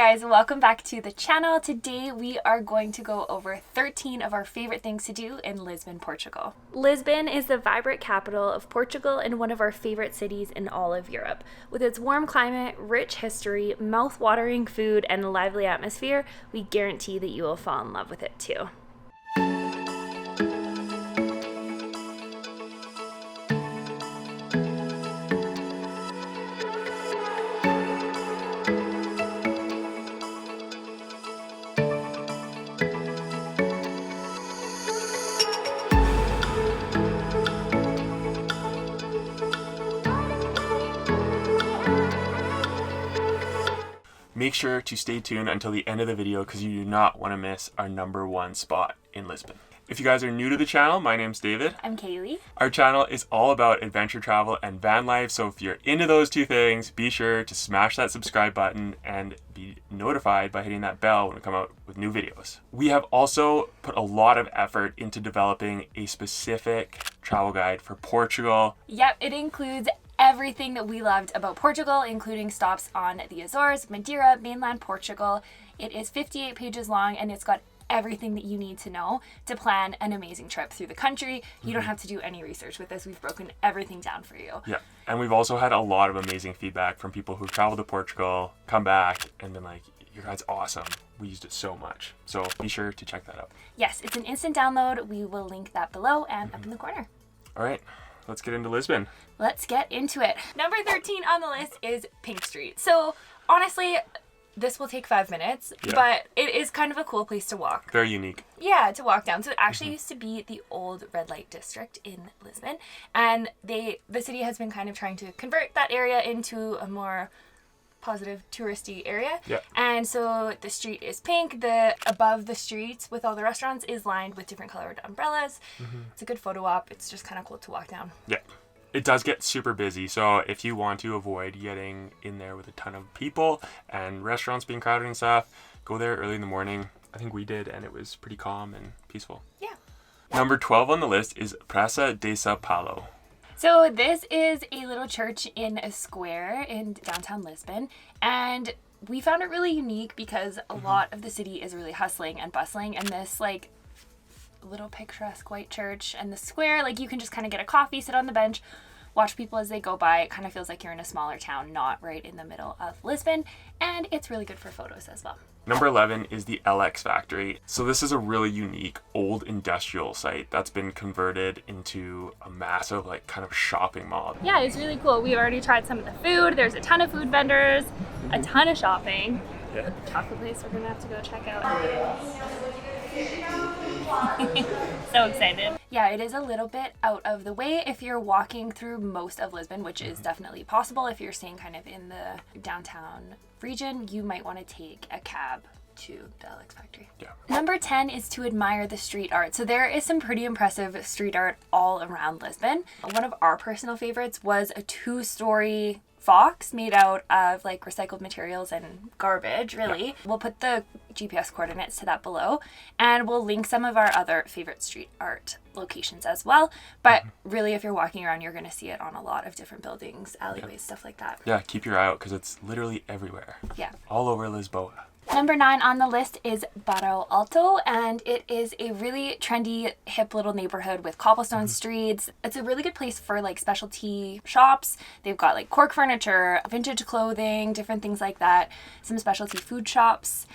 guys, welcome back to the channel. Today we are going to go over 13 of our favorite things to do in Lisbon, Portugal. Lisbon is the vibrant capital of Portugal and one of our favorite cities in all of Europe. With its warm climate, rich history, mouth-watering food, and lively atmosphere, we guarantee that you will fall in love with it too. Make sure to stay tuned until the end of the video because you do not want to miss our #1 spot in Lisbon. If you guys are new to the channel, my name's David. I'm Kaylee. Our channel is all about adventure travel and van life, so if you're into those two things, be sure to smash that subscribe button and be notified by hitting that bell when we come out with new videos. We have also put a lot of effort into developing a specific travel guide for Portugal. Yep, it includes everything that we loved about Portugal, including stops on the Azores, Madeira, mainland Portugal. It is 58 pages long and it's got everything that you need to know to plan an amazing trip through the country. You don't have to do any research with this. We've broken everything down for you. Yeah, and we've also had a lot of amazing feedback from people who've traveled to Portugal, come back, and been like, your guide's awesome. We used it so much. So be sure to check that out. Yes, it's an instant download. We will link that below and up in the corner. All right, let's get into Lisbon. Let's get into it. Number 13 on the list is Pink Street. So honestly, this will take 5 minutes, but it is kind of a cool place to walk. Very unique. Yeah, to walk down. So it actually used to be the old red light district in Lisbon, and the city has been kind of trying to convert that area into a more positive touristy area. Yeah. And so the street is pink. The above the streets with all the restaurants is lined with different colored umbrellas. It's a good photo op. It's just kind of cool to walk down. Yeah. It does get super busy, so if you want to avoid getting in there with a ton of people and restaurants being crowded and stuff, go there early in the morning. I think we did, and it was pretty calm and peaceful. Yeah. Number 12 on the list is Praça de São Paulo. So this is a little church in a square in downtown Lisbon, and we found it really unique because a lot of the city is really hustling and bustling, and this like little picturesque white church and the square, like you can just kind of get a coffee, sit on the bench, watch people as they go by. It kind of feels like you're in a smaller town, not right in the middle of Lisbon, and it's really good for photos as well. Number 11 is the LX Factory. So this is a really unique old industrial site that's been converted into a massive like kind of shopping mall. Yeah, it's really cool. We've already tried some of the food. There's a ton of food vendors, a ton of shopping. Yeah. Chocolate place we're gonna have to go check out. So excited. Yeah, it is a little bit out of the way if you're walking through most of Lisbon, which is definitely possible. If you're staying kind of in the downtown region, you might want to take a cab to the LX Factory. Yeah. Number 10 is to admire the street art. So there is some pretty impressive street art all around Lisbon. One of our personal favorites was a 2-story fox made out of like recycled materials and garbage, really. Yeah. We'll put the GPS coordinates to that below, and we'll link some of our other favorite street art locations as well. But really, if you're walking around, you're going to see it on a lot of different buildings, alleyways, stuff like that. Yeah, keep your eye out because it's literally everywhere. Yeah. All over Lisboa. Number 9 on the list is Bairro Alto, and it is a really trendy, hip little neighborhood with cobblestone streets. It's a really good place for like specialty shops. They've got like cork furniture, vintage clothing, different things like that, some specialty food shops,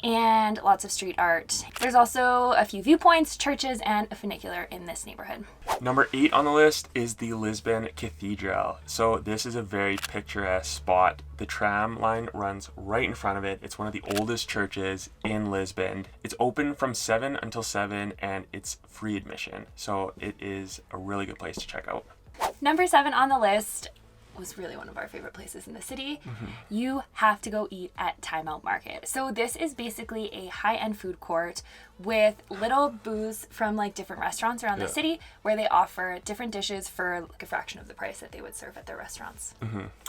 and lots of street art. There's also a few viewpoints, churches, and a funicular in this neighborhood. Number 8 on the list is the Lisbon Cathedral. So this is a very picturesque spot. The tram line runs right in front of it. It's one of the oldest churches in Lisbon. It's open from 7 until 7 and it's free admission. So it is a really good place to check out. Number 7 on the list was really one of our favorite places in the city. You have to go eat at Time Out Market. So this is basically a high-end food court with little booths from like different restaurants around the city where they offer different dishes for like a fraction of the price that they would serve at their restaurants.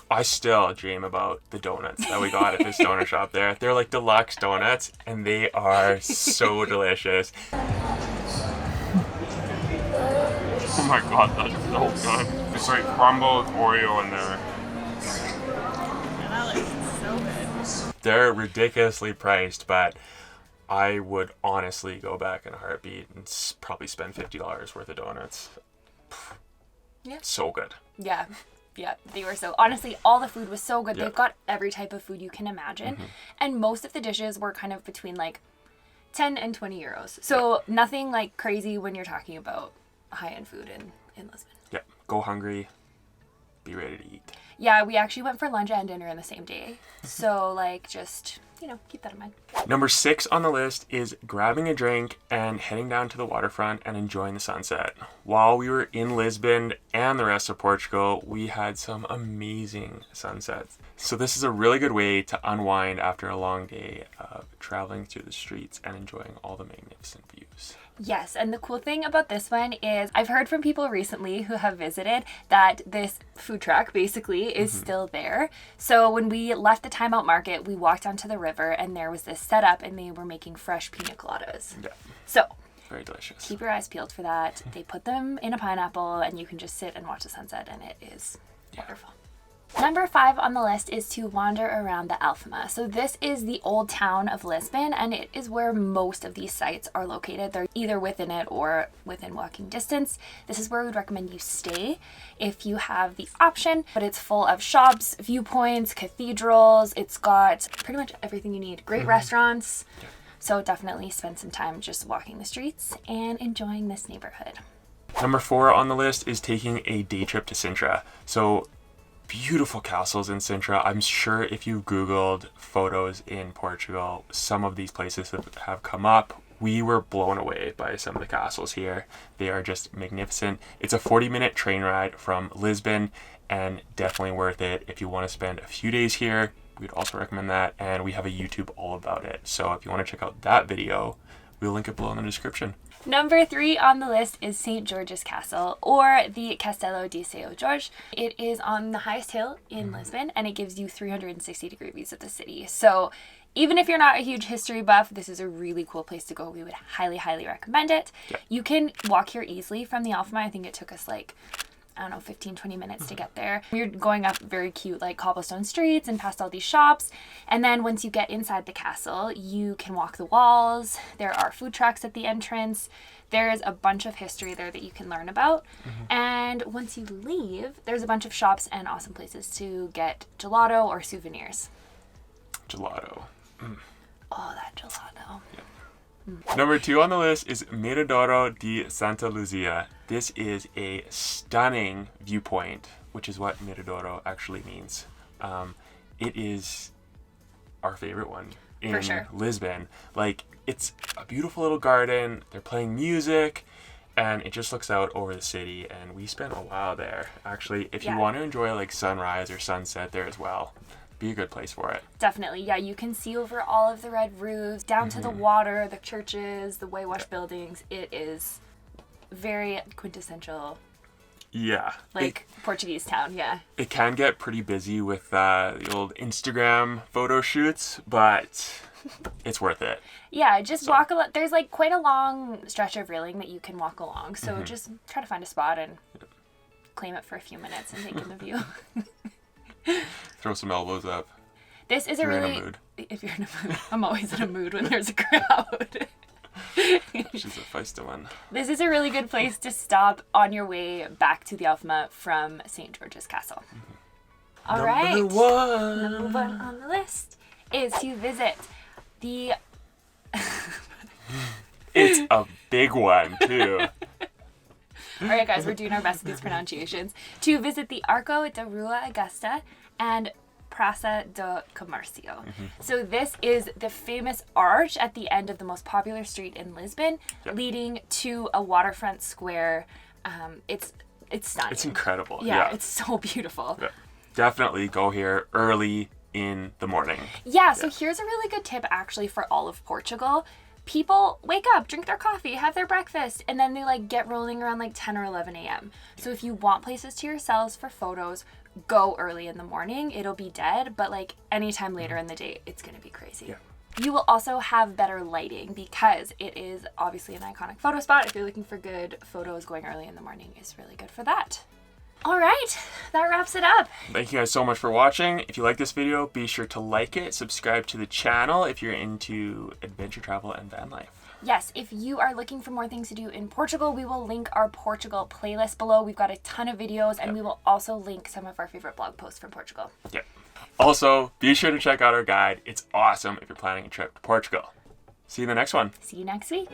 I still dream about the donuts that we got at this donut shop there. They're like deluxe donuts and they are so delicious. Oh my god, that's so good. It's like crumble with Oreo in there. Yeah, that looks so good. They're ridiculously priced, but I would honestly go back in a heartbeat and probably spend $50 worth of donuts. Yeah. So good. Yeah. Yeah, they were so... Honestly, all the food was so good. Yeah. They've got every type of food you can imagine. And most of the dishes were kind of between like 10 and 20 euros. So nothing like crazy when you're talking about high-end food in Lisbon. Yeah. Go hungry. Be ready to eat. Yeah, we actually went for lunch and dinner in the same day. So like just, keep that in mind. Number 6 on the list is grabbing a drink and heading down to the waterfront and enjoying the sunset. While we were in Lisbon and the rest of Portugal, we had some amazing sunsets. So this is a really good way to unwind after a long day of traveling through the streets and enjoying all the magnificent views. Yes, and the cool thing about this one is I've heard from people recently who have visited that this food truck basically is still there. So when we left the Time Out Market, we walked onto the river and there was this setup and they were making fresh pina coladas. Yeah. So Very delicious. keep your eyes peeled for that. They put them in a pineapple and you can just sit and watch the sunset and it is wonderful. Number 5 on the list is to wander around the Alfama. So this is the old town of Lisbon and it is where most of these sites are located. They're either within it or within walking distance. This is where we'd recommend you stay if you have the option, but it's full of shops, viewpoints, cathedrals. It's got pretty much everything you need. Great restaurants. Yeah. So definitely spend some time just walking the streets and enjoying this neighborhood. Number 4 on the list is taking a day trip to Sintra. So beautiful castles in Sintra. I'm sure if you Googled photos in Portugal, some of these places have come up. We were blown away by some of the castles here. They are just magnificent. It's a 40-minute train ride from Lisbon and definitely worth it if you want to spend a few days here. We'd also recommend that, and we have a YouTube all about it. So if you want to check out that video, we'll link it below in the description. Number 3 on the list is St. George's Castle, or the Castelo de São Jorge. It is on the highest hill in Lisbon, and it gives you 360-degree views of the city. So even if you're not a huge history buff, this is a really cool place to go. We would highly, highly recommend it. Yeah. You can walk here easily from the Alfama. I think it took us 15, 20 minutes to get there. We're going up very cute cobblestone streets and past all these shops. And then once you get inside the castle, you can walk the walls. There are food trucks at the entrance. There's a bunch of history there that you can learn about. And once you leave, there's a bunch of shops and awesome places to get gelato or souvenirs. Gelato. Oh, that gelato. Number 2 on the list is Miradouro de Santa Luzia. This is a stunning viewpoint, which is what Miradouro actually means. It is our favorite one in For sure. Lisbon. It's a beautiful little garden. They're playing music, and it just looks out over the city. And we spent a while there. Actually, if you want to enjoy sunrise or sunset there as well, be a good place for it. Definitely. Yeah, you can see over all of the red roofs, down to the water, the churches, the whitewashed buildings. It is very quintessential. Yeah. Portuguese town, yeah. It can get pretty busy with the old Instagram photo shoots, but it's worth it. Yeah, just walk a lot. There's quite a long stretch of railing that you can walk along. So just try to find a spot and claim it for a few minutes and take in the view. Throw some elbows up. This is If you're in a mood. If you're in a mood. I'm always in a mood when there's a crowd. She's a feisty one. This is a really good place to stop on your way back to the Alfama from St. George's Castle. All right. Number 1. Number 1 on the list is to visit the... It's a big one, too. All right, guys, we're doing our best with these pronunciations. To visit the Arco de Rua Augusta and Praça de Comercio. So this is the famous arch at the end of the most popular street in Lisbon, leading to a waterfront square. It's stunning. It's incredible. Yeah, it's so beautiful. Yeah. Definitely go here early in the morning. Yeah, so here's a really good tip actually for all of Portugal. People wake up, drink their coffee, have their breakfast, and then they get rolling around 10 or 11 a.m. So if you want places to yourselves for photos, go early in the morning. It'll be dead, but anytime later in the day, it's going to be crazy. Yeah. You will also have better lighting because it is obviously an iconic photo spot. If you're looking for good photos, going early in the morning is really good for that. All right, that wraps it up. Thank you guys so much for watching. If you like this video, be sure to like it, subscribe to the channel if you're into adventure travel and van life. Yes, if you are looking for more things to do in Portugal, we will link our Portugal playlist below. We've got a ton of videos, and we will also link some of our favorite blog posts from Portugal. Yep. Also, be sure to check out our guide. It's awesome if you're planning a trip to Portugal. See you in the next one. See you next week.